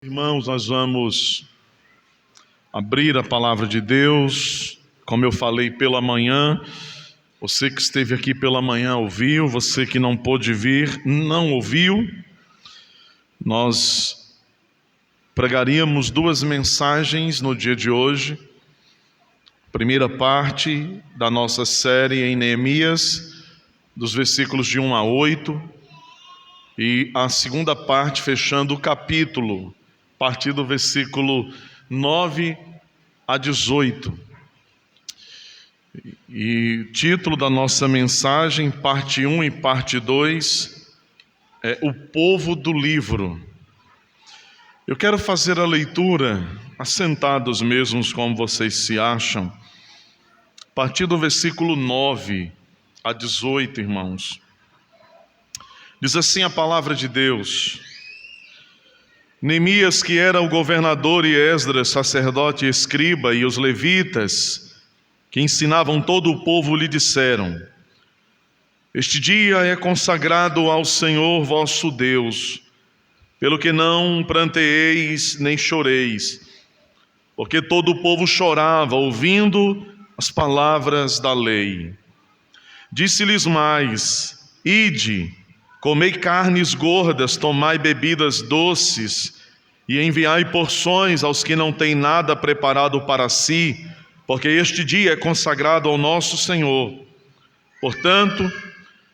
Irmãos, nós vamos abrir a palavra de Deus. Como eu falei pela manhã, você que esteve aqui pela manhã ouviu, você que não pôde vir não ouviu. Nós pregaríamos duas mensagens no dia de hoje. Primeira parte da nossa série em Neemias, dos versículos de 1 a 8, e a segunda parte fechando o capítulo, a partir do versículo 9 a 18. E o título da nossa mensagem, parte 1 e parte 2, é O Povo do Livro. Eu quero fazer a leitura, assentados mesmos como vocês se acham, a partir do versículo 9 a 18, irmãos. Diz assim a palavra de Deus: Neemias, que era o governador, e Esdras, sacerdote e escriba, e os levitas, que ensinavam todo o povo, lhe disseram: Este dia é consagrado ao Senhor vosso Deus, pelo que não pranteeis nem choreis, porque todo o povo chorava, ouvindo as palavras da lei. Disse-lhes mais: Ide, comei carnes gordas, tomai bebidas doces, e enviai porções aos que não têm nada preparado para si, porque este dia é consagrado ao nosso Senhor. Portanto,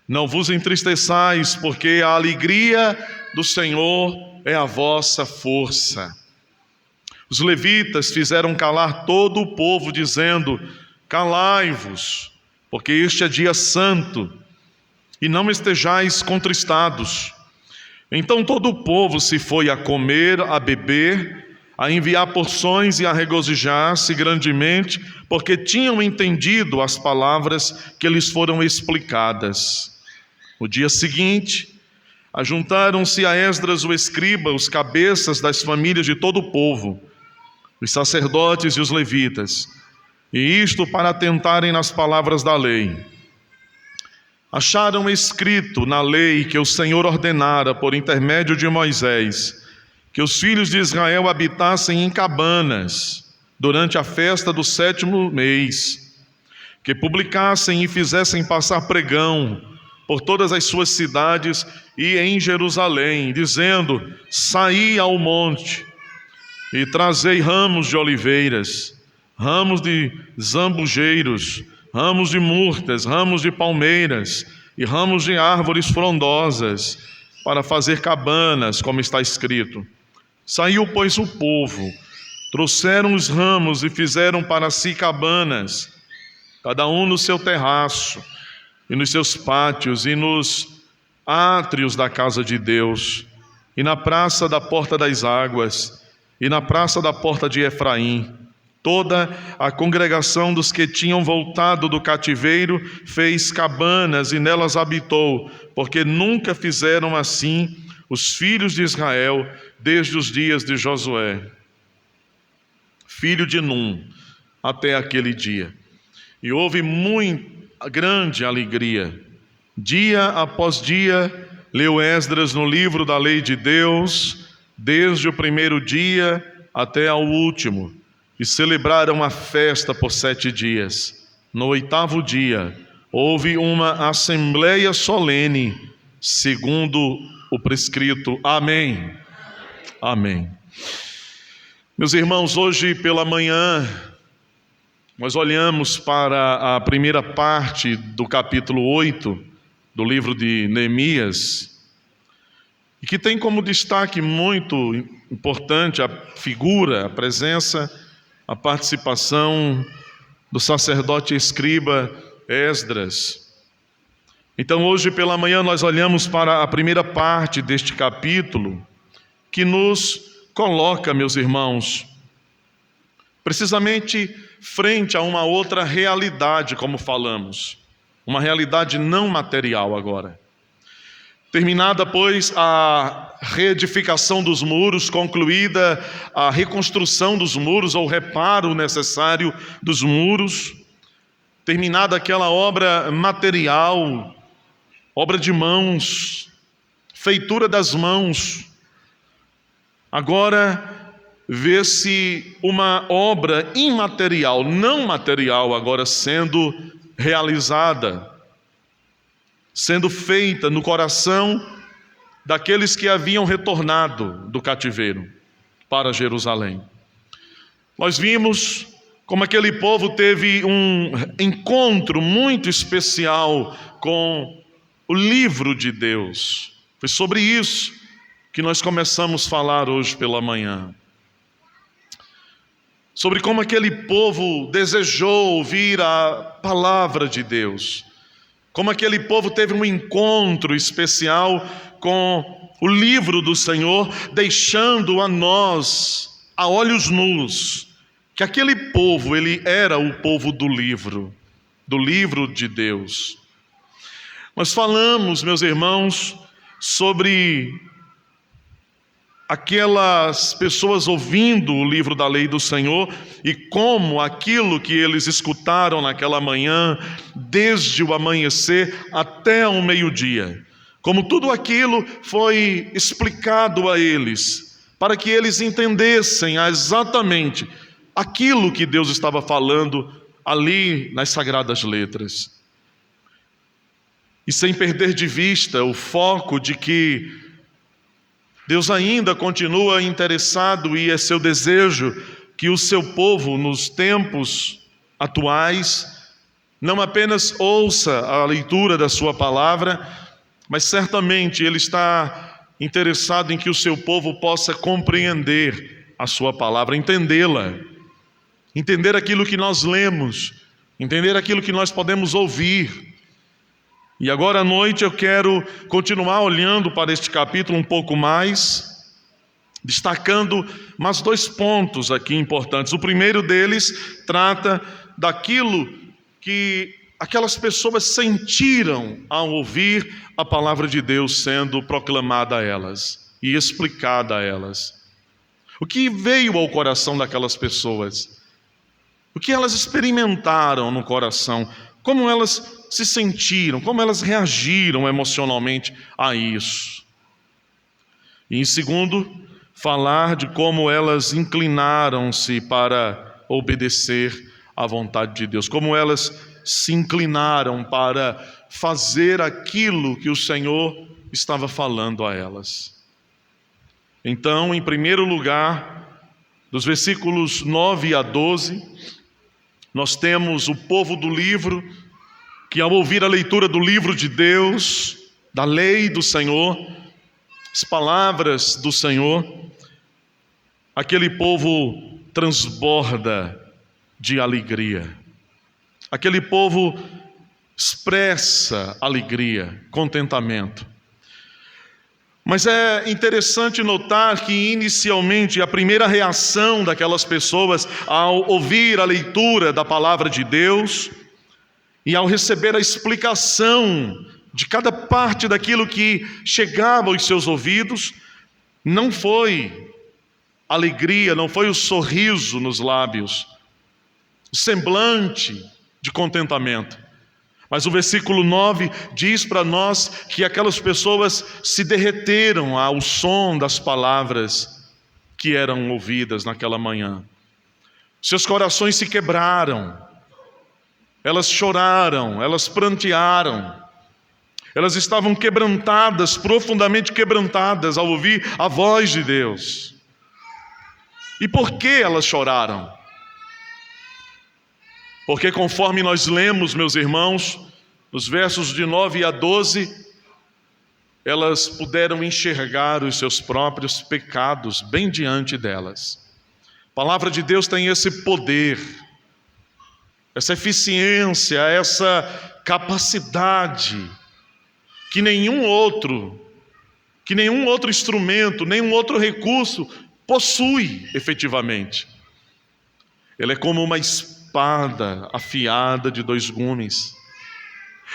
não vos entristeçais, porque a alegria do Senhor é a vossa força. Os levitas fizeram calar todo o povo, dizendo: Calai-vos, porque este é dia santo, e não estejais contristados. Então todo o povo se foi a comer, a beber, a enviar porções e a regozijar-se grandemente, porque tinham entendido as palavras que lhes foram explicadas. No dia seguinte, ajuntaram-se a Esdras o escriba, os cabeças das famílias de todo o povo, os sacerdotes e os levitas, e isto para atentarem nas palavras da lei. Acharam escrito na lei que o Senhor ordenara por intermédio de Moisés, que os filhos de Israel habitassem em cabanas durante a festa do 7º mês, que publicassem e fizessem passar pregão por todas as suas cidades e em Jerusalém, dizendo: Saí ao monte e trazei ramos de oliveiras, ramos de zambujeiros, ramos de murtas, ramos de palmeiras e ramos de árvores frondosas, para fazer cabanas, como está escrito. Saiu, pois, o povo, trouxeram os ramos e fizeram para si cabanas, cada um no seu terraço, e nos seus pátios, e nos átrios da casa de Deus, e na praça da porta das águas, e na praça da porta de Efraim. Toda a congregação dos que tinham voltado do cativeiro fez cabanas e nelas habitou, porque nunca fizeram assim os filhos de Israel desde os dias de Josué, filho de Num, até aquele dia. E houve muito grande alegria. Dia após dia, leu Esdras no livro da lei de Deus, desde o primeiro dia até ao último, e celebraram a festa por 7 dias. No 8º dia, houve uma assembleia solene, segundo o prescrito. Amém. Amém. Meus irmãos, hoje pela manhã, nós olhamos para a primeira parte do capítulo 8 do livro de Neemias, e que tem como destaque muito importante a figura, a presença, a participação do sacerdote escriba Esdras. Então hoje pela manhã nós olhamos para a primeira parte deste capítulo, que nos coloca, meus irmãos, precisamente frente a uma outra realidade, como falamos, uma realidade não material agora. Terminada, pois, a reedificação dos muros, concluída a reconstrução dos muros, ou o reparo necessário dos muros, terminada aquela obra material, obra de mãos, feitura das mãos, agora vê-se uma obra imaterial, não material, agora sendo realizada, sendo feita no coração daqueles que haviam retornado do cativeiro para Jerusalém. Nós vimos como aquele povo teve um encontro muito especial com o livro de Deus. Foi sobre isso que nós começamos a falar hoje pela manhã. Sobre como aquele povo desejou ouvir a palavra de Deus. Como aquele povo teve um encontro especial com o livro do Senhor, deixando a nós, a olhos nus, que aquele povo, ele era o povo do livro de Deus. Nós falamos, meus irmãos, sobre aquelas pessoas ouvindo o livro da lei do Senhor e como aquilo que eles escutaram naquela manhã, desde o amanhecer até o meio-dia, como tudo aquilo foi explicado a eles, para que eles entendessem exatamente aquilo que Deus estava falando ali nas Sagradas Letras. E sem perder de vista o foco de que Deus ainda continua interessado e é seu desejo que o seu povo, nos tempos atuais, não apenas ouça a leitura da sua palavra, mas certamente Ele está interessado em que o seu povo possa compreender a sua palavra, entendê-la, entender aquilo que nós lemos, entender aquilo que nós podemos ouvir. E agora à noite eu quero continuar olhando para este capítulo um pouco mais, destacando mais 2 pontos aqui importantes. O primeiro deles trata daquilo que aquelas pessoas sentiram ao ouvir a palavra de Deus sendo proclamada a elas e explicada a elas. O que veio ao coração daquelas pessoas? O que elas experimentaram no coração? Como elas se sentiram, como elas reagiram emocionalmente a isso. E em segundo, falar de como elas inclinaram-se para obedecer à vontade de Deus, como elas se inclinaram para fazer aquilo que o Senhor estava falando a elas. Então, em primeiro lugar, dos versículos 9 a 12, nós temos o povo do livro, que ao ouvir a leitura do livro de Deus, da lei do Senhor, as palavras do Senhor, aquele povo transborda de alegria. Aquele povo expressa alegria, contentamento. Mas é interessante notar que inicialmente a primeira reação daquelas pessoas ao ouvir a leitura da palavra de Deus e ao receber a explicação de cada parte daquilo que chegava aos seus ouvidos, não foi alegria, não foi o sorriso nos lábios, o semblante de contentamento. Mas o versículo 9 diz para nós que aquelas pessoas se derreteram ao som das palavras que eram ouvidas naquela manhã. Seus corações se quebraram. Elas choraram, elas prantearam, elas estavam quebrantadas, profundamente quebrantadas ao ouvir a voz de Deus. E por que elas choraram? Porque conforme nós lemos, meus irmãos, nos versos de 9 a 12, elas puderam enxergar os seus próprios pecados bem diante delas. A palavra de Deus tem esse poder, essa eficiência, essa capacidade que nenhum outro instrumento, nenhum outro recurso possui efetivamente. Ela é como uma espada afiada de 2 gumes.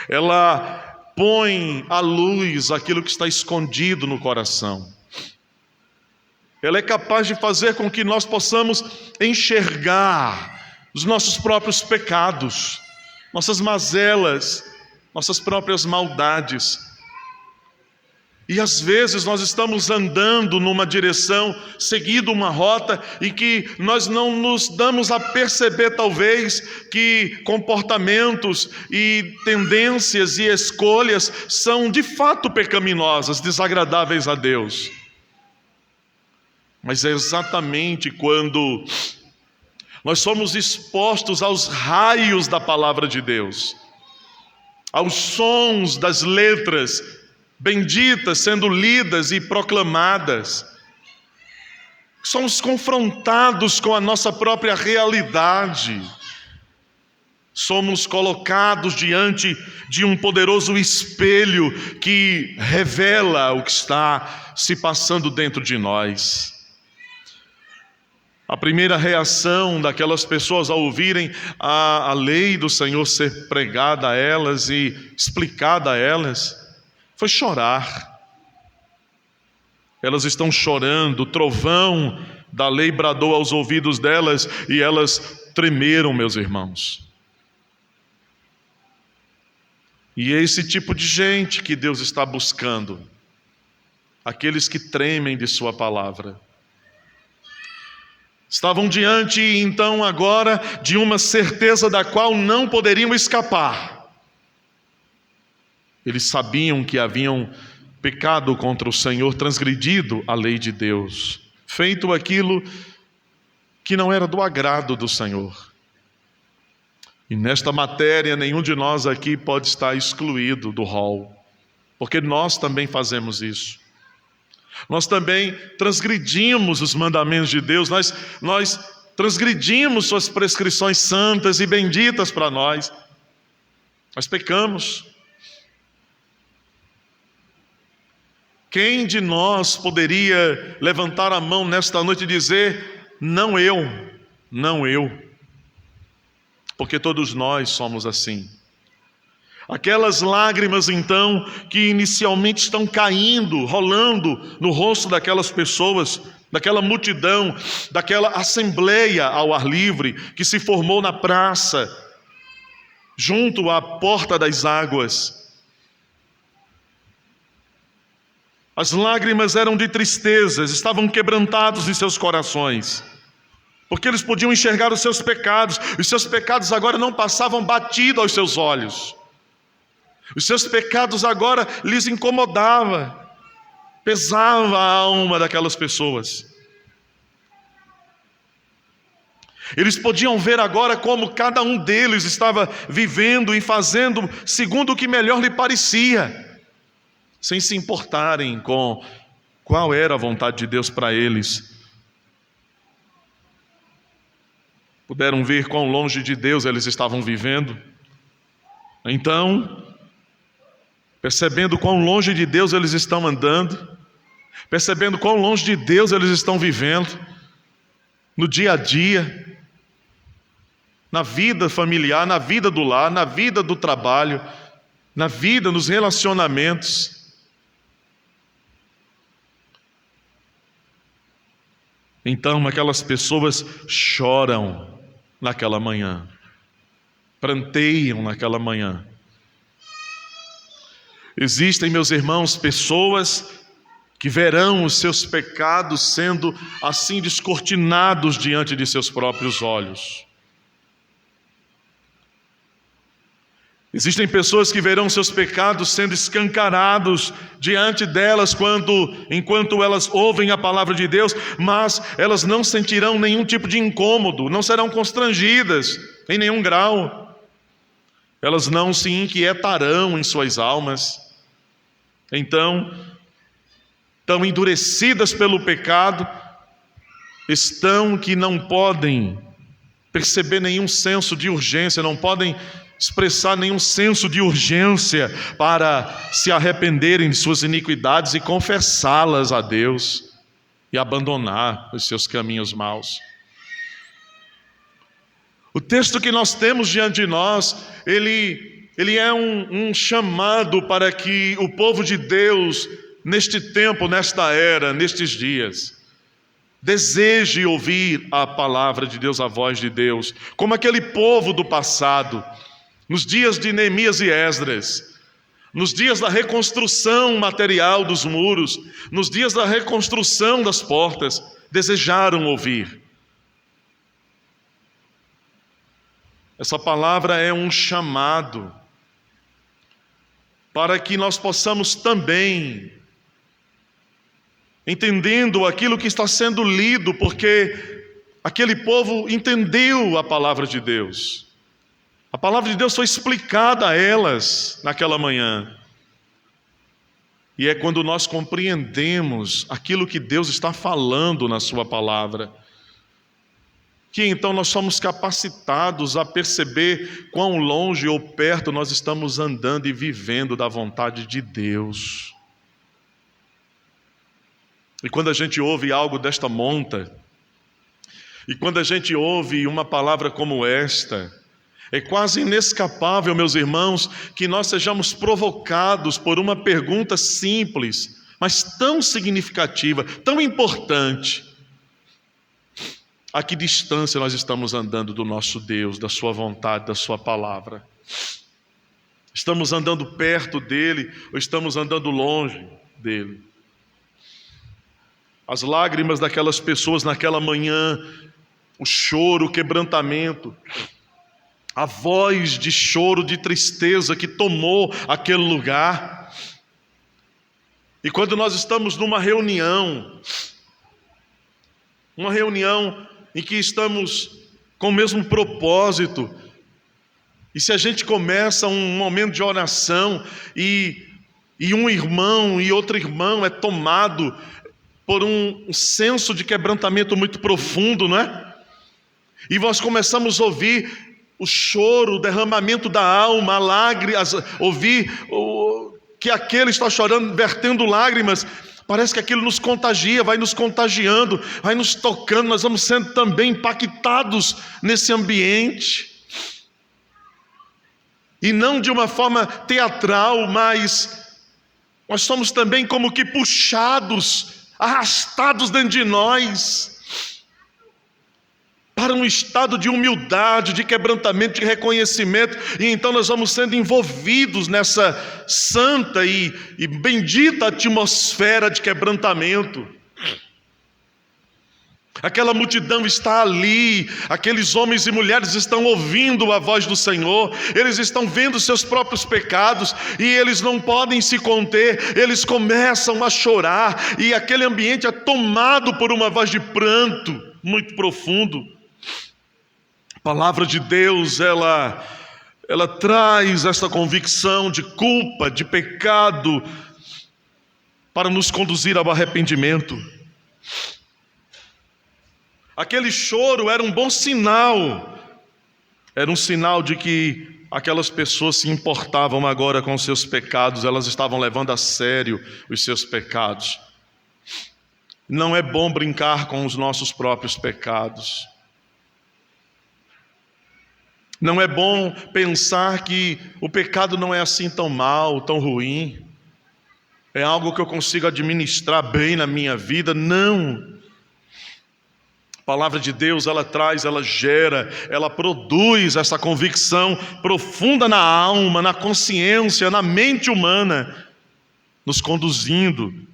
Ela põe à luz aquilo que está escondido no coração. Ela é capaz de fazer com que nós possamos enxergar os nossos próprios pecados, nossas mazelas, nossas próprias maldades. E às vezes nós estamos andando numa direção, seguindo uma rota, e que nós não nos damos a perceber talvez que comportamentos e tendências e escolhas são de fato pecaminosas, desagradáveis a Deus. Mas é exatamente quando nós somos expostos aos raios da palavra de Deus, aos sons das letras benditas sendo lidas e proclamadas, somos confrontados com a nossa própria realidade, somos colocados diante de um poderoso espelho que revela o que está se passando dentro de nós. A primeira reação daquelas pessoas ao ouvirem a lei do Senhor ser pregada a elas e explicada a elas foi chorar. Elas estão chorando, o trovão da lei bradou aos ouvidos delas e elas tremeram, meus irmãos. E é esse tipo de gente que Deus está buscando, aqueles que tremem de sua palavra. Estavam diante, então, agora, de uma certeza da qual não poderiam escapar. Eles sabiam que haviam pecado contra o Senhor, transgredido a lei de Deus, feito aquilo que não era do agrado do Senhor. E nesta matéria, nenhum de nós aqui pode estar excluído do rol, porque nós também fazemos isso. Nós também transgredimos os mandamentos de Deus, nós transgredimos suas prescrições santas e benditas para nós. Nós pecamos. Quem de nós poderia levantar a mão nesta noite e dizer, não eu, não eu? Porque todos nós somos assim. Aquelas lágrimas então, que inicialmente estão caindo, rolando no rosto daquelas pessoas, daquela multidão, daquela assembleia ao ar livre, que se formou na praça, junto à porta das águas. As lágrimas eram de tristezas, estavam quebrantados em seus corações, porque eles podiam enxergar os seus pecados agora não passavam batido aos seus olhos. Os seus pecados agora lhes incomodavam, pesava a alma daquelas pessoas. Eles podiam ver agora como cada um deles estava vivendo e fazendo segundo o que melhor lhe parecia, sem se importarem com qual era a vontade de Deus para eles. Puderam ver quão longe de Deus eles estavam vivendo. Então, percebendo quão longe de Deus eles estão andando, percebendo quão longe de Deus eles estão vivendo, no dia a dia, na vida familiar, na vida do lar, na vida do trabalho, na vida, nos relacionamentos. Então aquelas pessoas choram naquela manhã, pranteiam naquela manhã. Existem, meus irmãos, pessoas que verão os seus pecados sendo assim descortinados diante de seus próprios olhos. Existem pessoas que verão seus pecados sendo escancarados diante delas enquanto elas ouvem a palavra de Deus, mas elas não sentirão nenhum tipo de incômodo, não serão constrangidas em nenhum grau. Elas não se inquietarão em suas almas. Então, tão endurecidas pelo pecado, estão que não podem perceber nenhum senso de urgência, não podem expressar nenhum senso de urgência para se arrependerem de suas iniquidades e confessá-las a Deus e abandonar os seus caminhos maus. O texto que nós temos diante de nós, ele é um chamado para que o povo de Deus, neste tempo, nesta era, nestes dias, deseje ouvir a palavra de Deus, a voz de Deus, como aquele povo do passado, nos dias de Neemias e Esdras, nos dias da reconstrução material dos muros, nos dias da reconstrução das portas, desejaram ouvir. Essa palavra é um chamado para que nós possamos também, entendendo aquilo que está sendo lido, porque aquele povo entendeu a palavra de Deus. A palavra de Deus foi explicada a elas naquela manhã. E é quando nós compreendemos aquilo que Deus está falando na sua palavra, que então nós somos capacitados a perceber quão longe ou perto nós estamos andando e vivendo da vontade de Deus. E quando a gente ouve algo desta monta, e quando a gente ouve uma palavra como esta, é quase inescapável, meus irmãos, que nós sejamos provocados por uma pergunta simples, mas tão significativa, tão importante. A que distância nós estamos andando do nosso Deus, da sua vontade, da sua palavra? Estamos andando perto dele ou estamos andando longe dele? As lágrimas daquelas pessoas naquela manhã, o choro, o quebrantamento, a voz de choro, de tristeza que tomou aquele lugar. E quando nós estamos numa reunião em que estamos com o mesmo propósito, e se a gente começa um momento de oração e um irmão e outro irmão é tomado por um senso de quebrantamento muito profundo, não é? E nós começamos a ouvir o choro, o derramamento da alma, a lágrimas, ouvir que aquele está chorando, vertendo lágrimas. Parece que aquilo nos contagia, vai nos contagiando, vai nos tocando, nós vamos sendo também impactados nesse ambiente. E não de uma forma teatral, mas nós somos também como que puxados, arrastados dentro de nós, para um estado de humildade, de quebrantamento, de reconhecimento, e então nós vamos sendo envolvidos nessa santa e bendita atmosfera de quebrantamento. Aquela multidão está ali, aqueles homens e mulheres estão ouvindo a voz do Senhor, eles estão vendo seus próprios pecados, e eles não podem se conter, eles começam a chorar, e aquele ambiente é tomado por uma voz de pranto muito profundo. A palavra de Deus, ela traz esta convicção de culpa, de pecado, para nos conduzir ao arrependimento. Aquele choro era um bom sinal, era um sinal de que aquelas pessoas se importavam agora com os seus pecados, elas estavam levando a sério os seus pecados. Não é bom brincar com os nossos próprios pecados. Não é bom pensar que o pecado não é assim tão mal, tão ruim. É algo que eu consigo administrar bem na minha vida. Não. A palavra de Deus, ela traz, ela gera, ela produz essa convicção profunda na alma, na consciência, na mente humana, nos conduzindo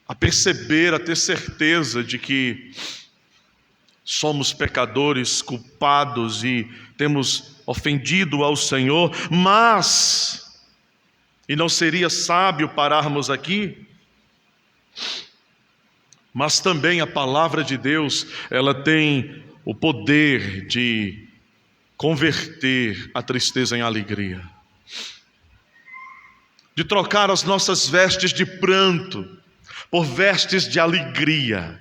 a perceber, a ter certeza de que somos pecadores, culpados e temos ofendido ao Senhor, mas, e não seria sábio pararmos aqui, mas também a palavra de Deus, ela tem o poder de converter a tristeza em alegria, de trocar as nossas vestes de pranto por vestes de alegria,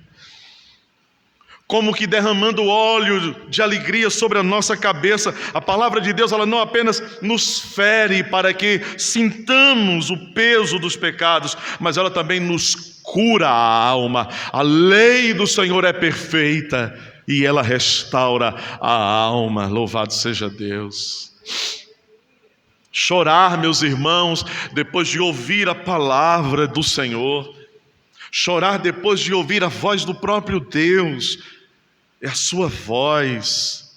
como que derramando óleo de alegria sobre a nossa cabeça. A palavra de Deus, ela não apenas nos fere para que sintamos o peso dos pecados, mas ela também nos cura a alma. A lei do Senhor é perfeita e ela restaura a alma. Louvado seja Deus. Chorar, meus irmãos, depois de ouvir a palavra do Senhor, chorar depois de ouvir a voz do próprio Deus, é a sua voz,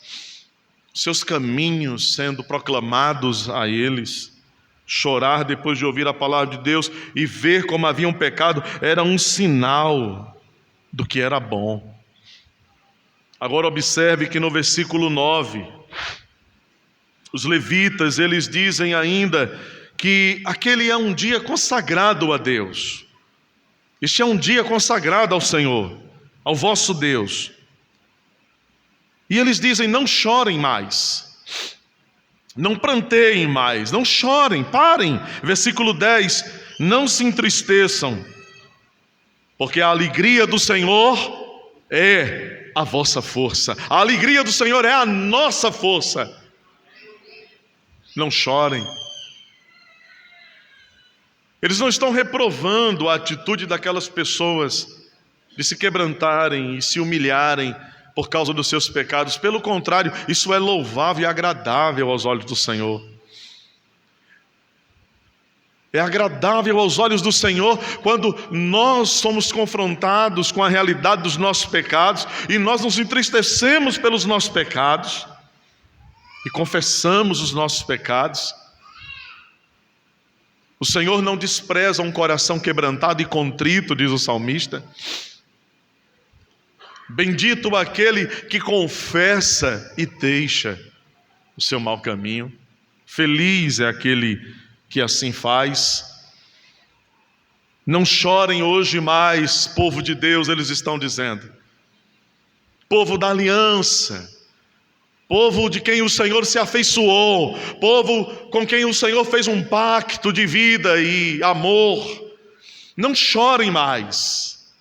seus caminhos sendo proclamados a eles. Chorar depois de ouvir a palavra de Deus e ver como haviam pecado era um sinal do que era bom. Agora observe que no versículo 9, os levitas, eles dizem ainda que aquele é um dia consagrado a Deus. Este é um dia consagrado ao Senhor, ao vosso Deus. E eles dizem: não chorem mais, não pranteiem mais, não chorem, parem. Versículo 10, não se entristeçam, porque a alegria do Senhor é a vossa força. A alegria do Senhor é a nossa força. Não chorem. Eles não estão reprovando a atitude daquelas pessoas de se quebrantarem e se humilharem por causa dos seus pecados. Pelo contrário, isso é louvável e agradável aos olhos do Senhor. É agradável aos olhos do Senhor quando nós somos confrontados com a realidade dos nossos pecados e nós nos entristecemos pelos nossos pecados e confessamos os nossos pecados. O Senhor não despreza um coração quebrantado e contrito, diz o salmista. Bendito aquele que confessa e deixa o seu mau caminho. Feliz é aquele que assim faz. Não chorem hoje mais, povo de Deus, eles estão dizendo. Povo da aliança, povo de quem o Senhor se afeiçoou, povo com quem o Senhor fez um pacto de vida e amor. Não chorem mais,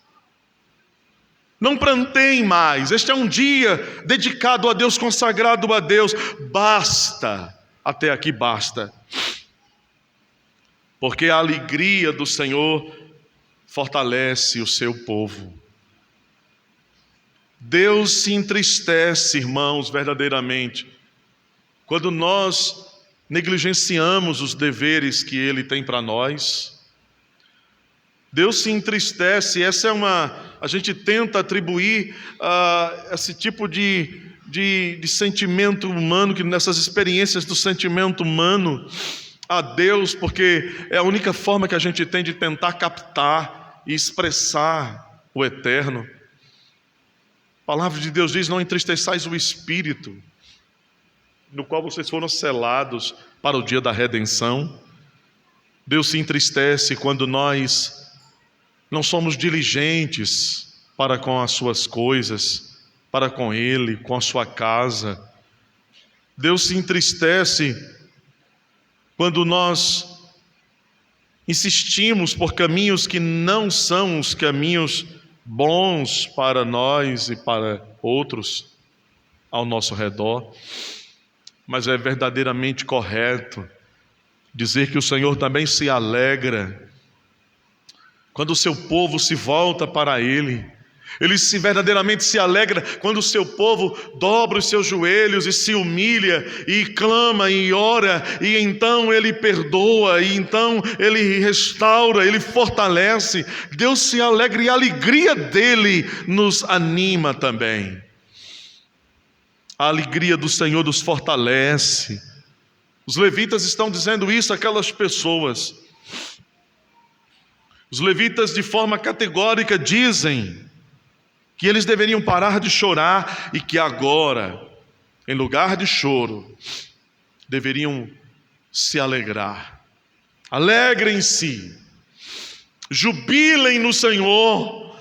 não pranteiem mais. Este é um dia dedicado a Deus, consagrado a Deus. Basta, até aqui basta, porque a alegria do Senhor fortalece o seu povo. Deus se entristece, irmãos, verdadeiramente, quando nós negligenciamos os deveres que Ele tem para nós. Deus se entristece. A gente tenta atribuir esse tipo de sentimento humano, que nessas experiências do sentimento humano, a Deus, porque é a única forma que a gente tem de tentar captar e expressar o eterno. A palavra de Deus diz: não entristeçais o Espírito, no qual vocês foram selados para o dia da redenção. Deus se entristece quando nós não somos diligentes para com as suas coisas, para com Ele, com a sua casa. Deus se entristece quando nós insistimos por caminhos que não são os caminhos bons para nós e para outros ao nosso redor. Mas é verdadeiramente correto dizer que o Senhor também se alegra quando o seu povo se volta para Ele. Ele verdadeiramente se alegra quando o seu povo dobra os seus joelhos e se humilha e clama e ora, e então Ele perdoa, e então Ele restaura, Ele fortalece. Deus se alegra e a alegria dEle nos anima também. A alegria do Senhor nos fortalece. Os levitas estão dizendo isso àquelas pessoas. Os levitas, de forma categórica, dizem que eles deveriam parar de chorar e que agora, em lugar de choro, deveriam se alegrar. Alegrem-se, jubilem no Senhor,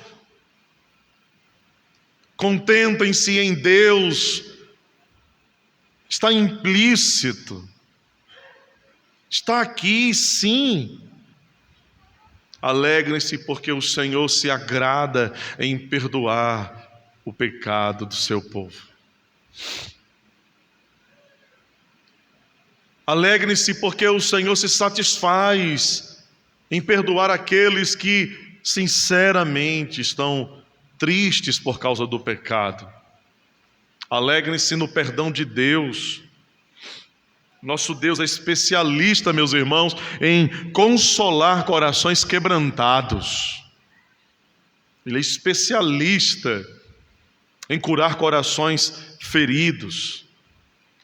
contentem-se em Deus. Está implícito, está aqui, sim. Alegrem-se porque o Senhor se agrada em perdoar o pecado do seu povo. Alegrem-se porque o Senhor se satisfaz em perdoar aqueles que sinceramente estão tristes por causa do pecado. Alegrem-se no perdão de Deus. Nosso Deus é especialista, meus irmãos, em consolar corações quebrantados. Ele é especialista em curar corações feridos,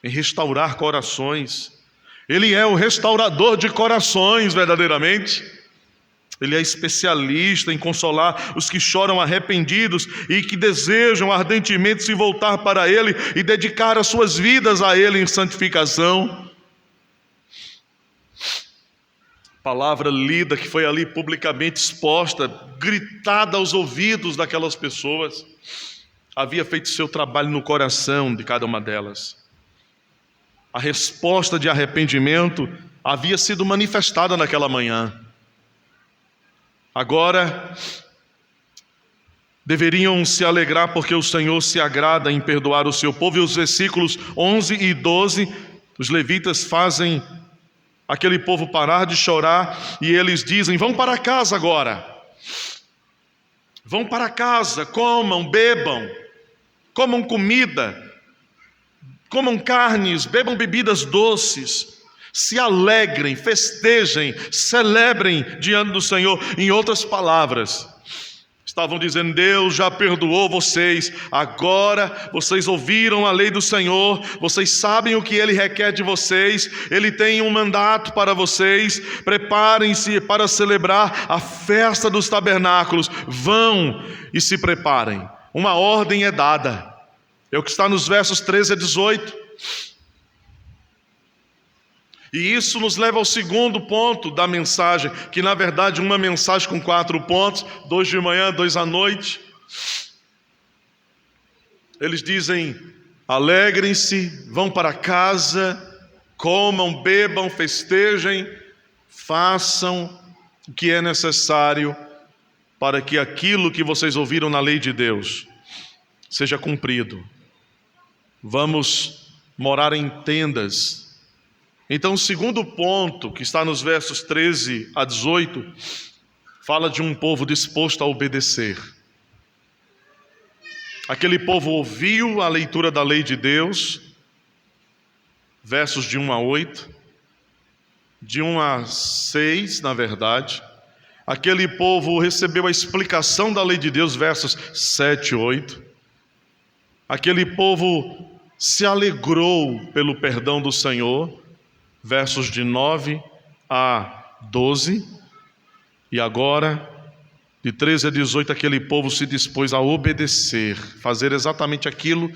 em restaurar corações. Ele é o restaurador de corações, verdadeiramente. Ele é especialista em consolar os que choram arrependidos e que desejam ardentemente se voltar para Ele e dedicar as suas vidas a Ele em santificação. Palavra lida que foi ali publicamente exposta, gritada aos ouvidos daquelas pessoas, havia feito seu trabalho no coração de cada uma delas. A resposta de arrependimento havia sido manifestada naquela manhã. Agora, deveriam se alegrar porque o Senhor se agrada em perdoar o seu povo. E os versículos 11 e 12, os levitas fazem aquele povo parar de chorar e eles dizem: vão para casa agora. Vão para casa, comam, bebam, comam comida, comam carnes, bebam bebidas doces. Se alegrem, festejem, celebrem diante do Senhor. Em outras palavras, estavam dizendo: Deus já perdoou vocês, agora vocês ouviram a lei do Senhor, vocês sabem o que Ele requer de vocês, Ele tem um mandato para vocês, preparem-se para celebrar a festa dos tabernáculos, vão e se preparem. Uma ordem é dada, é o que está nos versos 13 a 18. E isso nos leva ao segundo ponto da mensagem, que na verdade uma mensagem com 4 pontos, 2 de manhã, 2 à noite. Eles dizem: alegrem-se, vão para casa, comam, bebam, festejem, façam o que é necessário para que aquilo que vocês ouviram na lei de Deus seja cumprido. Vamos morar em tendas. Então, o segundo ponto, que está nos versos 13 a 18, fala de um povo disposto a obedecer. Aquele povo ouviu a leitura da lei de Deus, versos de 1 a 8, de 1 a 6, na verdade. Aquele povo recebeu a explicação da lei de Deus, versos 7 e 8. Aquele povo se alegrou pelo perdão do Senhor, versos de 9 a 12, e agora, de 13 a 18, aquele povo se dispôs a obedecer, fazer exatamente aquilo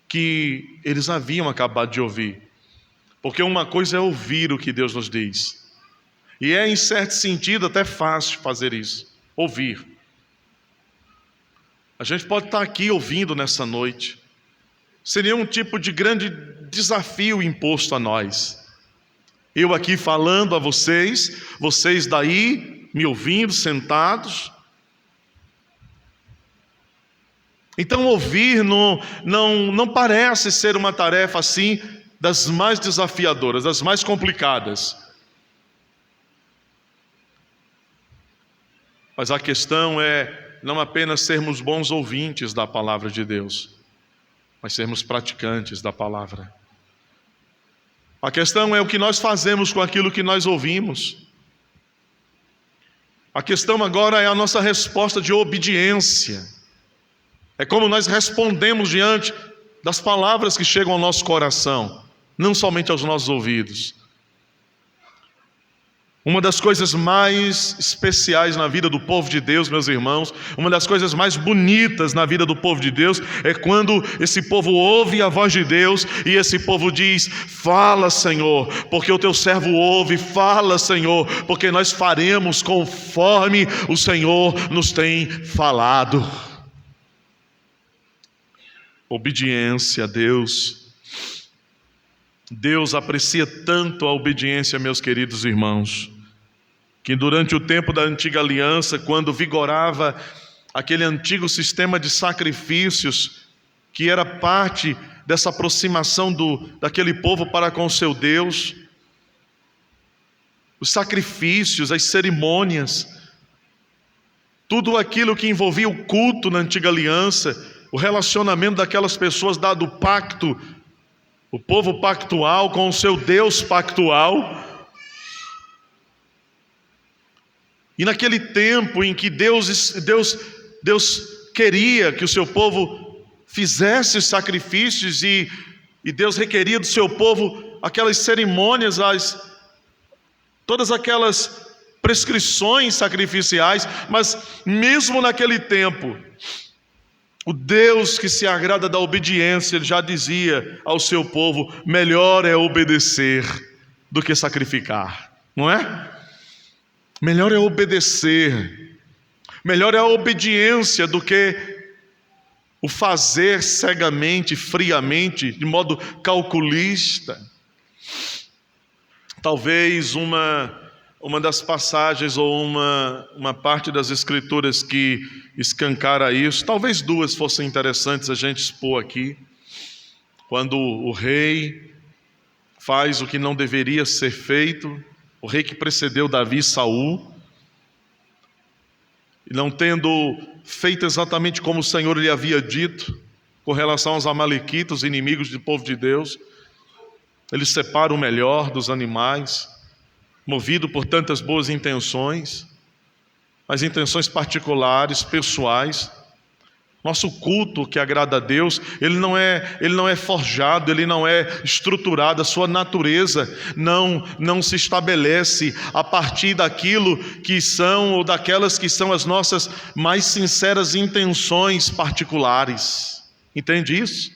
que eles haviam acabado de ouvir. Porque uma coisa é ouvir o que Deus nos diz, e é em certo sentido até fácil fazer isso, ouvir. A gente pode estar aqui ouvindo nessa noite, seria um tipo de grande desafio imposto a nós. Eu aqui falando a vocês, vocês daí me ouvindo, sentados. Então ouvir não parece ser uma tarefa assim das mais desafiadoras, das mais complicadas. Mas a questão é não apenas sermos bons ouvintes da palavra de Deus, mas sermos praticantes da palavra. A questão é o que nós fazemos com aquilo que nós ouvimos. A questão agora é a nossa resposta de obediência. É como nós respondemos diante das palavras que chegam ao nosso coração, não somente aos nossos ouvidos. Uma das coisas mais especiais na vida do povo de Deus, meus irmãos, uma das coisas mais bonitas na vida do povo de Deus é quando esse povo ouve a voz de Deus e esse povo diz: fala, Senhor, porque o teu servo ouve, fala, Senhor, porque nós faremos conforme o Senhor nos tem falado. Obediência a Deus. Deus aprecia tanto a obediência, meus queridos irmãos, que durante o tempo da antiga aliança, quando vigorava aquele antigo sistema de sacrifícios, que era parte dessa aproximação daquele povo para com o seu Deus, os sacrifícios, as cerimônias, tudo aquilo que envolvia o culto na antiga aliança, o relacionamento daquelas pessoas dado o pacto, o povo pactual com o seu Deus pactual. E naquele tempo em que Deus queria que o seu povo fizesse sacrifícios e Deus requeria do seu povo aquelas cerimônias, todas aquelas prescrições sacrificiais, mas mesmo naquele tempo, o Deus que se agrada da obediência, ele já dizia ao seu povo: melhor é obedecer do que sacrificar, não é? Melhor é obedecer, melhor é a obediência do que o fazer cegamente, friamente, de modo calculista. Talvez uma das passagens ou uma parte das Escrituras que escancara isso, talvez duas fossem interessantes a gente expor aqui. Quando o rei faz o que não deveria ser feito, o rei que precedeu Davi, Saul, e não tendo feito exatamente como o Senhor lhe havia dito, com relação aos amalequitas, inimigos do povo de Deus, ele separa o melhor dos animais, movido por tantas boas intenções, mas intenções particulares, pessoais. Nosso culto que agrada a Deus, ele não é forjado, ele não é estruturado, a sua natureza não se estabelece a partir daquilo que são, ou daquelas que são as nossas mais sinceras intenções particulares. Entende isso?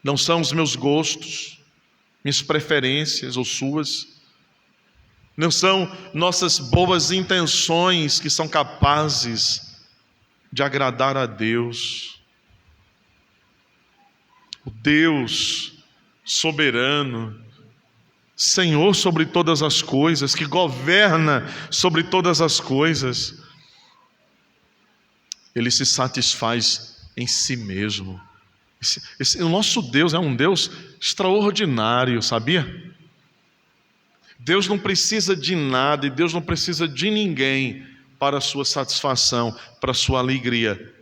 Não são os meus gostos, minhas preferências ou suas. Não são nossas boas intenções que são capazes de agradar a Deus. O Deus soberano, Senhor sobre todas as coisas, que governa sobre todas as coisas, Ele se satisfaz em si mesmo. O nosso Deus é um Deus extraordinário, sabia? Deus não precisa de nada e Deus não precisa de ninguém para a sua satisfação, para a sua alegria.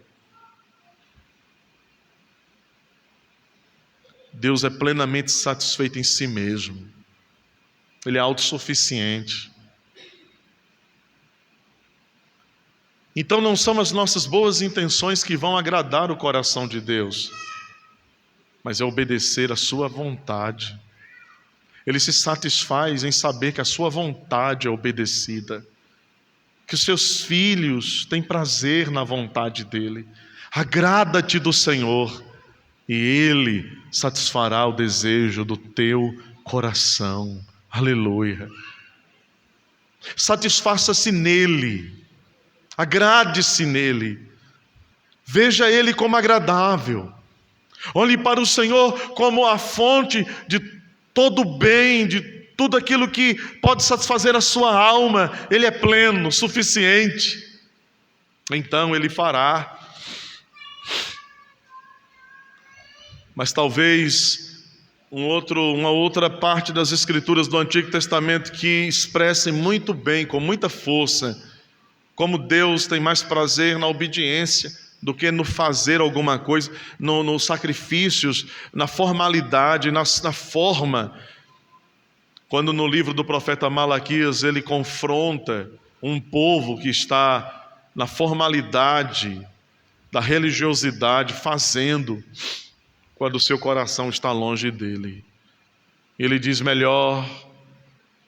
Deus é plenamente satisfeito em si mesmo. Ele é autossuficiente. Então não são as nossas boas intenções que vão agradar o coração de Deus, mas é obedecer a sua vontade. Ele se satisfaz em saber que a sua vontade é obedecida, que os seus filhos têm prazer na vontade dele. Agrada-te do Senhor e Ele satisfará o desejo do teu coração. Aleluia. Satisfaça-se nele, agrade-se nele, veja Ele como agradável, olhe para o Senhor como a fonte de todo o bem, de tudo aquilo que pode satisfazer a sua alma. Ele é pleno, suficiente. Então Ele fará. Mas talvez uma outra parte das Escrituras do Antigo Testamento que expresse muito bem, com muita força, como Deus tem mais prazer na obediência do que no fazer alguma coisa, nos sacrifícios, na formalidade, na forma. Quando no livro do profeta Malaquias ele confronta um povo que está na formalidade da religiosidade, fazendo, quando o seu coração está longe dele. Ele diz: melhor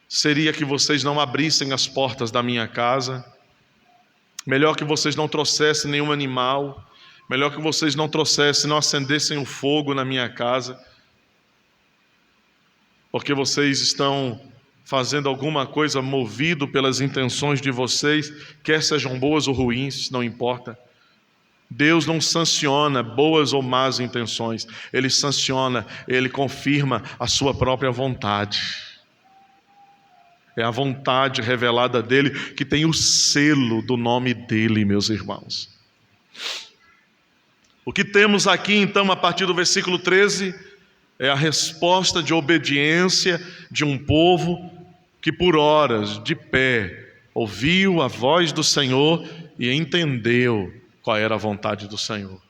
seria que vocês não abrissem as portas da minha casa, melhor que vocês não trouxessem nenhum animal, melhor que vocês não trouxessem, não acendessem o fogo na minha casa, porque vocês estão fazendo alguma coisa movido pelas intenções de vocês, quer sejam boas ou ruins, não importa. Deus não sanciona boas ou más intenções, Ele sanciona, Ele confirma a sua própria vontade. É a vontade revelada dEle que tem o selo do nome dEle, meus irmãos. O que temos aqui então a partir do versículo 13 é a resposta de obediência de um povo que por horas, de pé, ouviu a voz do Senhor e entendeu qual era a vontade do Senhor.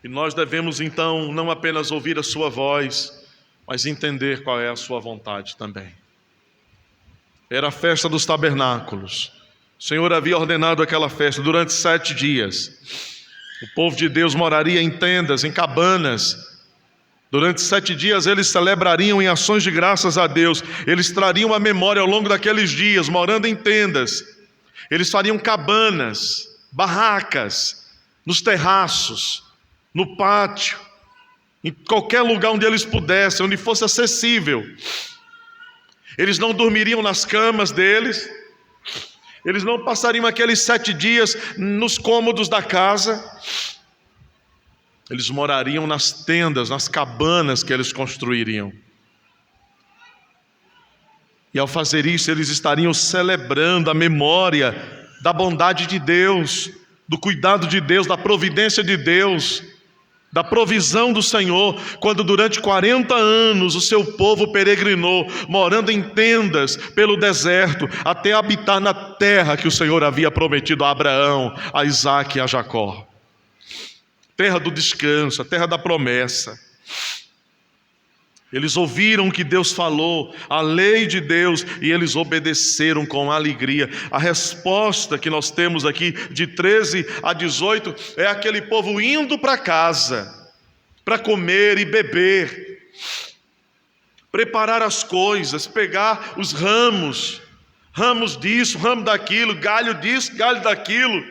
E nós devemos então não apenas ouvir a sua voz, mas entender qual é a sua vontade também. Era a festa dos tabernáculos. O Senhor havia ordenado aquela festa durante 7 dias. O povo de Deus moraria em tendas, em cabanas. Durante 7 dias eles celebrariam em ações de graças a Deus. Eles trariam a memória ao longo daqueles dias, morando em tendas. Eles fariam cabanas, barracas, nos terraços, no pátio, em qualquer lugar onde eles pudessem, onde fosse acessível. Eles não dormiriam nas camas deles. Eles não passariam aqueles 7 dias nos cômodos da casa. Eles morariam nas tendas, nas cabanas que eles construiriam. E ao fazer isso, eles estariam celebrando a memória da bondade de Deus, do cuidado de Deus, da providência de Deus, da provisão do Senhor, quando durante 40 anos o seu povo peregrinou, morando em tendas pelo deserto, até habitar na terra que o Senhor havia prometido a Abraão, a Isaque e a Jacó. Terra do descanso, a terra da promessa. Eles ouviram o que Deus falou, a lei de Deus, e eles obedeceram com alegria. A resposta que nós temos aqui, de 13 a 18, é aquele povo indo para casa, para comer e beber, preparar as coisas, pegar os ramos disso, ramo daquilo, galho disso, galho daquilo,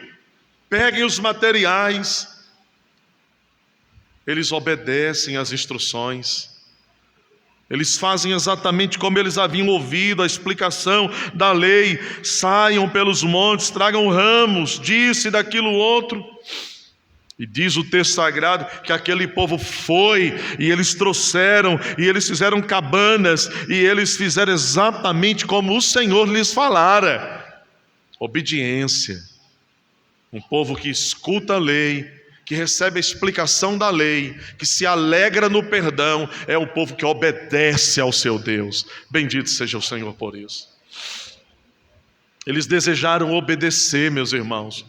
peguem os materiais. Eles obedecem às instruções. Eles fazem exatamente como eles haviam ouvido a explicação da lei. Saiam pelos montes, tragam ramos disso e daquilo outro. E diz o texto sagrado que aquele povo foi, e eles trouxeram, e eles fizeram cabanas, e eles fizeram exatamente como o Senhor lhes falara. Obediência. Um povo que escuta a lei, que recebe a explicação da lei, que se alegra no perdão, é o povo que obedece ao seu Deus. Bendito seja o Senhor por isso. Eles desejaram obedecer, meus irmãos.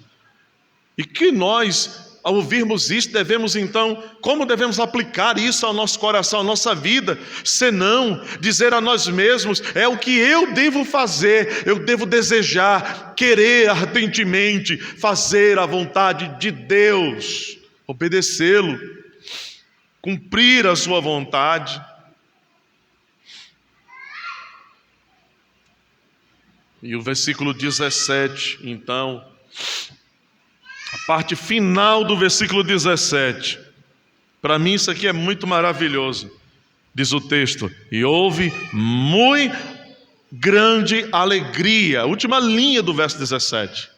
E que nós, ao ouvirmos isso, devemos então, como devemos aplicar isso ao nosso coração, à nossa vida, senão dizer a nós mesmos, é o que eu devo fazer, eu devo desejar, querer ardentemente, fazer a vontade de Deus, obedecê-lo, cumprir a sua vontade. E o versículo 17, então, a parte final do versículo 17, para mim isso aqui é muito maravilhoso. Diz o texto: e houve muito grande alegria. A última linha do verso 17.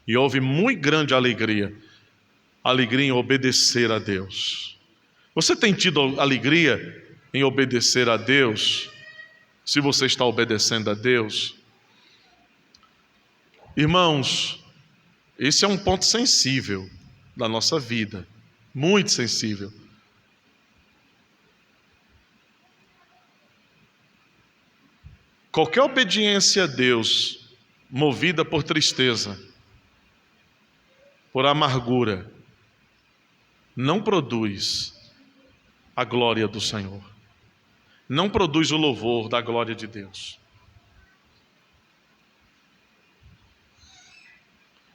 E houve muito grande alegria. Alegria em obedecer a Deus. Você tem tido alegria em obedecer a Deus? Se você está obedecendo a Deus? Irmãos, esse é um ponto sensível da nossa vida, muito sensível. Qualquer obediência a Deus, movida por tristeza, por amargura, não produz a glória do Senhor, não produz o louvor da glória de Deus.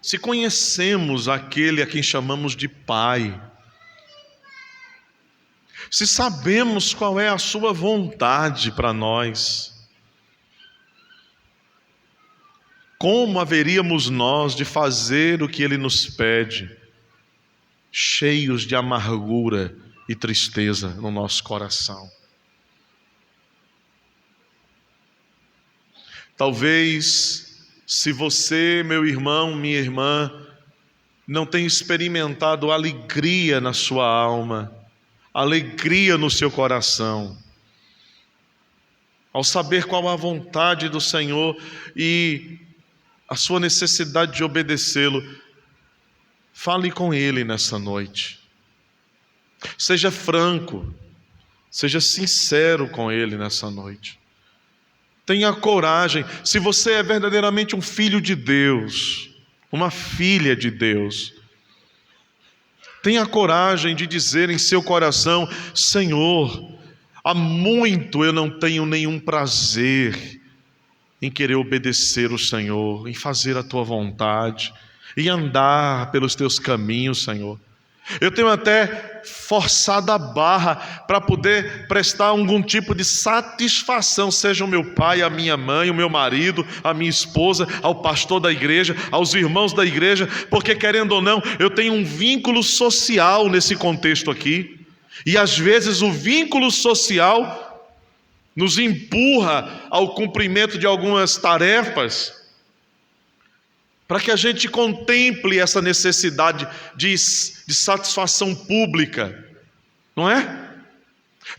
Se conhecemos aquele a quem chamamos de Pai, se sabemos qual é a sua vontade para nós, como haveríamos nós de fazer o que Ele nos pede, cheios de amargura e tristeza no nosso coração? Talvez, se você, meu irmão, minha irmã, não tem experimentado alegria na sua alma, alegria no seu coração, ao saber qual a vontade do Senhor e a sua necessidade de obedecê-lo, fale com Ele nessa noite. Seja franco, seja sincero com Ele nessa noite. Tenha coragem. Se você é verdadeiramente um filho de Deus, uma filha de Deus, tenha coragem de dizer em seu coração: Senhor, há muito eu não tenho nenhum prazer em querer obedecer o Senhor, em fazer a Tua vontade, em andar pelos Teus caminhos, Senhor. Eu tenho até forçado a barra para poder prestar algum tipo de satisfação, seja o meu pai, a minha mãe, o meu marido, a minha esposa, ao pastor da igreja, aos irmãos da igreja, porque querendo ou não, eu tenho um vínculo social nesse contexto aqui, e às vezes o vínculo social nos empurra ao cumprimento de algumas tarefas, para que a gente contemple essa necessidade de satisfação pública, não é?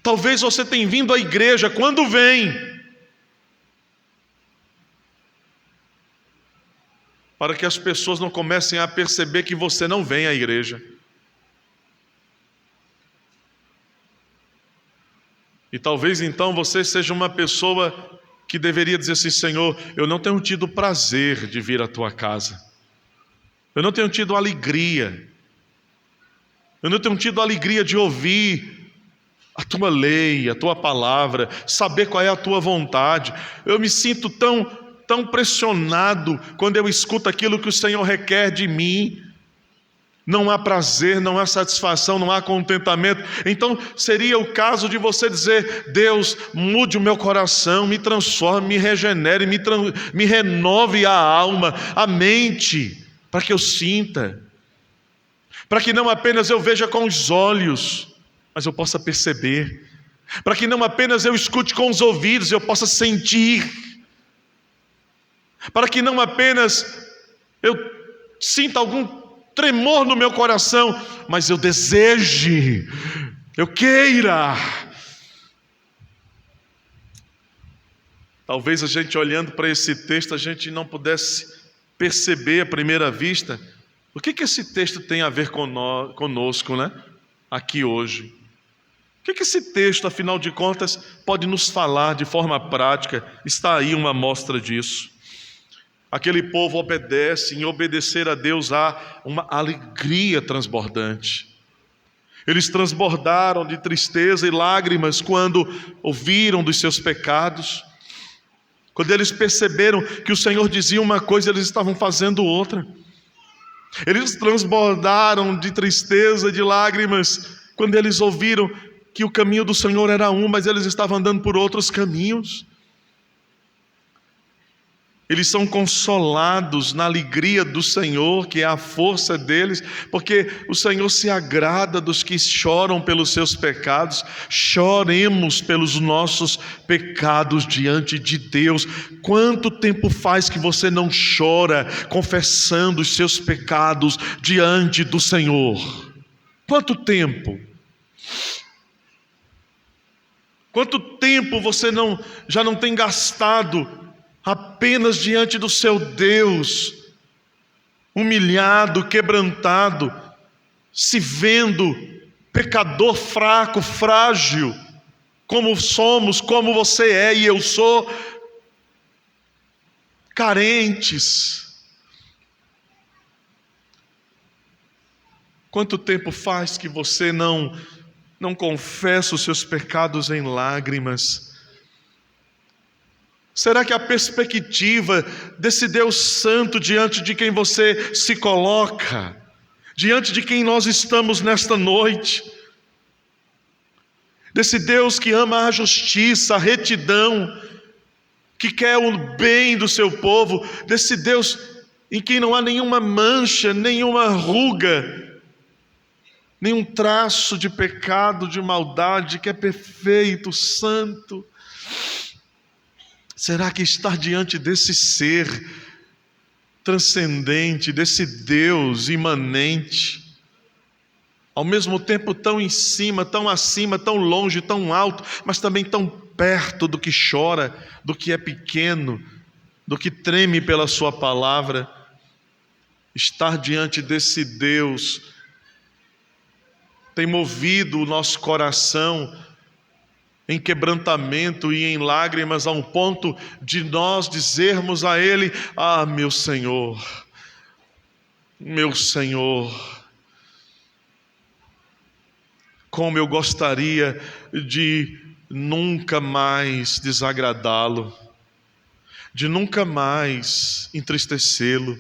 Talvez você tenha vindo à igreja, quando vem, para que as pessoas não comecem a perceber que você não vem à igreja. E talvez então você seja uma pessoa que deveria dizer assim: Senhor, eu não tenho tido prazer de vir à tua casa, eu não tenho tido alegria, eu não tenho tido alegria de ouvir a tua lei, a tua palavra, saber qual é a tua vontade. Eu me sinto tão pressionado quando eu escuto aquilo que o Senhor requer de mim. Não há prazer, não há satisfação, não há contentamento. Então seria o caso de você dizer: Deus, mude o meu coração, me transforme, me regenere, me renove a alma, a mente, para que eu sinta, para que não apenas eu veja com os olhos, mas eu possa perceber, para que não apenas eu escute com os ouvidos, eu possa sentir, para que não apenas eu sinta algum tremor no meu coração, mas eu deseje, eu queira. Talvez a gente olhando para esse texto, a gente não pudesse perceber à primeira vista o que esse texto tem a ver conosco, né? Aqui hoje. O que esse texto, afinal de contas, pode nos falar de forma prática? Está aí uma amostra disso. Aquele povo obedece, em obedecer a Deus há uma alegria transbordante. Eles transbordaram de tristeza e lágrimas quando ouviram dos seus pecados. Quando eles perceberam que o Senhor dizia uma coisa, eles estavam fazendo outra. Eles transbordaram de tristeza, de lágrimas, quando eles ouviram que o caminho do Senhor era um, mas eles estavam andando por outros caminhos. Eles são consolados na alegria do Senhor, que é a força deles, porque o Senhor se agrada dos que choram pelos seus pecados. Choremos pelos nossos pecados diante de Deus. Quanto tempo faz que você não chora confessando os seus pecados diante do Senhor? Quanto tempo? Quanto tempo você já não tem gastado apenas diante do seu Deus, humilhado, quebrantado, se vendo pecador fraco, frágil, como somos, como você é e eu sou, carentes. Quanto tempo faz que você não confessa os seus pecados em lágrimas? Será que a perspectiva desse Deus santo diante de quem você se coloca, diante de quem nós estamos nesta noite, desse Deus que ama a justiça, a retidão, que quer o bem do seu povo, desse Deus em quem não há nenhuma mancha, nenhuma ruga, nenhum traço de pecado, de maldade, que é perfeito, santo? Será que estar diante desse ser transcendente, desse Deus imanente, ao mesmo tempo tão em cima, tão acima, tão longe, tão alto, mas também tão perto do que chora, do que é pequeno, do que treme pela sua palavra, estar diante desse Deus tem movido o nosso coração em quebrantamento e em lágrimas, a um ponto de nós dizermos a Ele: ah, meu Senhor, como eu gostaria de nunca mais desagradá-lo, de nunca mais entristecê-lo.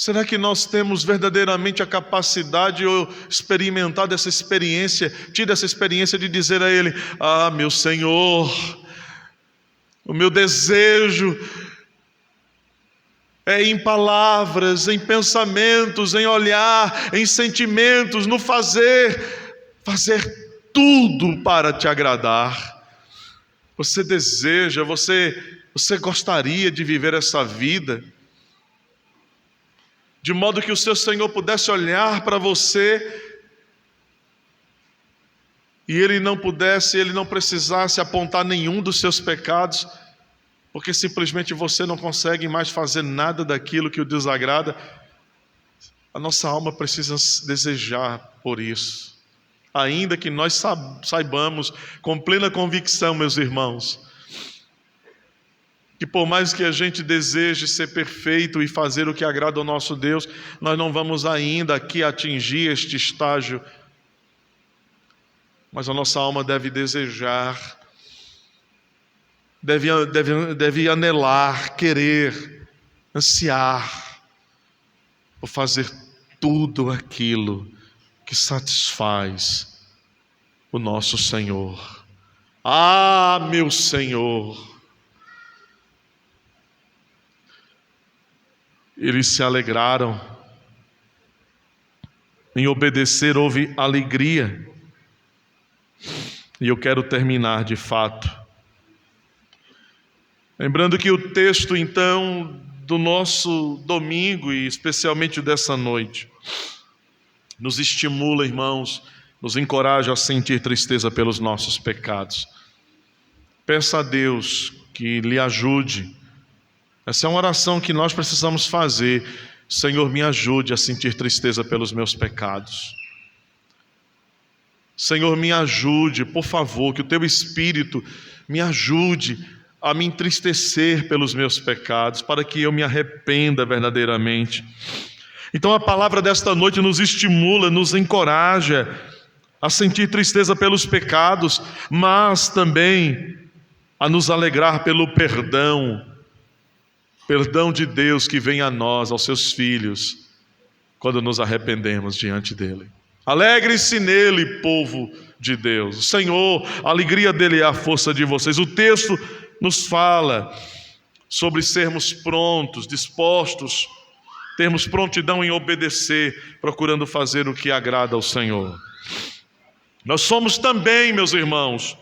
Será que nós temos verdadeiramente a capacidade ou experimentado essa experiência, tido essa experiência de dizer a Ele: ah, meu Senhor, o meu desejo é em palavras, em pensamentos, em olhar, em sentimentos, no fazer tudo para te agradar. Você deseja, você gostaria de viver essa vida, de modo que o seu Senhor pudesse olhar para você e Ele não precisasse apontar nenhum dos seus pecados, porque simplesmente você não consegue mais fazer nada daquilo que o desagrada. A nossa alma precisa desejar por isso, ainda que nós saibamos com plena convicção, meus irmãos, que por mais que a gente deseje ser perfeito e fazer o que agrada ao nosso Deus, nós não vamos ainda aqui atingir este estágio. Mas a nossa alma deve desejar, deve anelar, querer, ansiar por fazer tudo aquilo que satisfaz o nosso Senhor. Ah, meu Senhor! Eles se alegraram, em obedecer houve alegria. E eu quero terminar de fato, lembrando que o texto então do nosso domingo, e especialmente dessa noite, nos estimula, irmãos, nos encoraja a sentir tristeza pelos nossos pecados. Peça a Deus que lhe ajude. Essa é uma oração que nós precisamos fazer. Senhor, me ajude a sentir tristeza pelos meus pecados. Senhor, me ajude, por favor, que o Teu Espírito me ajude a me entristecer pelos meus pecados, para que eu me arrependa verdadeiramente. Então a palavra desta noite nos estimula, nos encoraja a sentir tristeza pelos pecados, mas também a nos alegrar pelo perdão de Deus que vem a nós, aos seus filhos, quando nos arrependemos diante dEle. Alegre-se nele, povo de Deus. O Senhor, a alegria dEle é a força de vocês. O texto nos fala sobre sermos prontos, dispostos, termos prontidão em obedecer, procurando fazer o que agrada ao Senhor. Nós somos também, meus irmãos,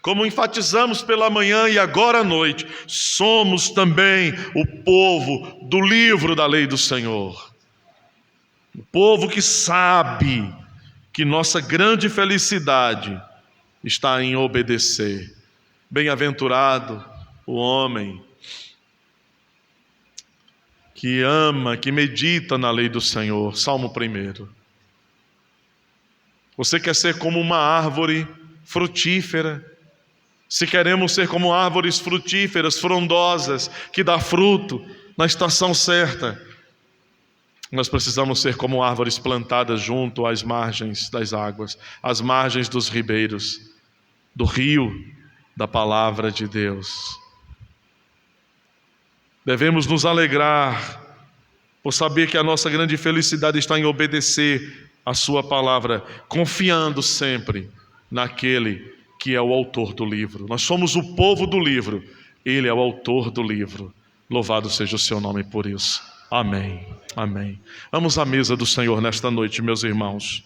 como enfatizamos pela manhã e agora à noite, somos também o povo do livro da lei do Senhor. O povo que sabe que nossa grande felicidade está em obedecer. Bem-aventurado o homem que ama, que medita na lei do Senhor. Salmo 1. Você quer ser como uma árvore frutífera? Se queremos ser como árvores frutíferas, frondosas, que dá fruto na estação certa, nós precisamos ser como árvores plantadas junto às margens das águas, às margens dos ribeiros, do rio da palavra de Deus. Devemos nos alegrar por saber que a nossa grande felicidade está em obedecer a sua palavra, confiando sempre naquele que é o autor do livro. Nós somos o povo do livro, Ele é o autor do livro. Louvado seja o seu nome por isso. Amém, amém. Vamos à mesa do Senhor nesta noite, meus irmãos.